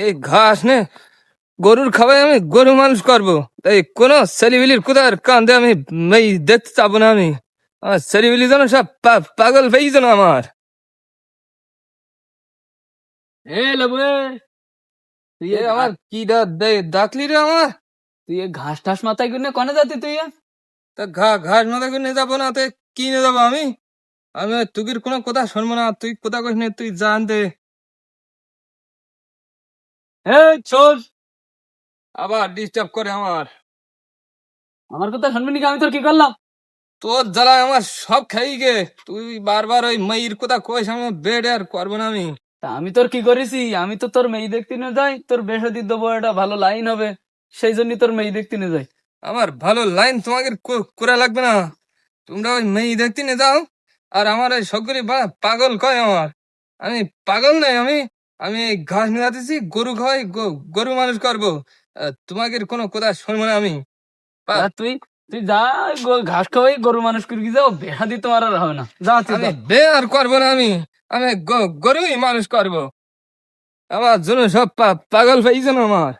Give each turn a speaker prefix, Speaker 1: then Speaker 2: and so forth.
Speaker 1: এই ঘাস নে গরুর খাবাই আমি গরু মানুষ করবো, তাই কোনো ছেলেবিলির কোথার কান্দে আমি এই দেখতে চাবো না। আমি আমার ছেলেবিলি যেন সব পাগল হয়ে যেন আমার।
Speaker 2: এ লেবুয়ে, তুই
Speaker 1: এ আমার কি ডাকলি রে আমার?
Speaker 2: তুই ঘাস টাস মাথায় গুনে কনে যাতি তুই?
Speaker 1: তা ঘাস মাথা করে নিয়ে যাবো না, তো কি নিয়ে যাবো আমি? আমি তুকির কোনো কথা শুনবো না, তুই কোথা কইস নে, তুই জানতে
Speaker 2: চোর,
Speaker 1: আবার ডিস্টার্ব করে আমার।
Speaker 2: আমার কথা শুনবি নাকি? আমি তোর কি করলাম?
Speaker 1: তোর জ্বালায় আমার সব খাই গে। তুই বারবার ওই মাইর কথা কইস, আমি বেড আর করবো না আমি।
Speaker 2: তা আমি তোর কি করেছি? আমি তো তোর মেয়ে দেখতে নিয়ে যাই, তোর বেসাদি দেবো, এটা ভালো লাইন হবে, সেই জন্য তোর মেয়ে দেখতে নিয়ে যাই।
Speaker 1: আমার ভালো লাইন তোমাকে করা লাগবে না। তোমরা ওই মেয়ে দেখতে নিয়ে যাও, আর আমার ওই সকরি পাগল কয় আমার। আমি পাগল নাই, আমি আমি এই ঘাস নিয়ে যাতেছি, গরু খাওয়াই গরু মানুষ করবো। তোমাকে কোনো কথা শুনবো না আমি।
Speaker 2: তা তুই তুই যা, ঘাস খাওয়াই গরু মানুষ করে যাও, বেসাদি তোমার আর হবে না, যা তুই
Speaker 1: আমি
Speaker 2: যা।
Speaker 1: বে আর করবো না আমি। আমি গরুই মানুষ করবো। আমার জন্য সব পাগল হয়ে যেন আমার।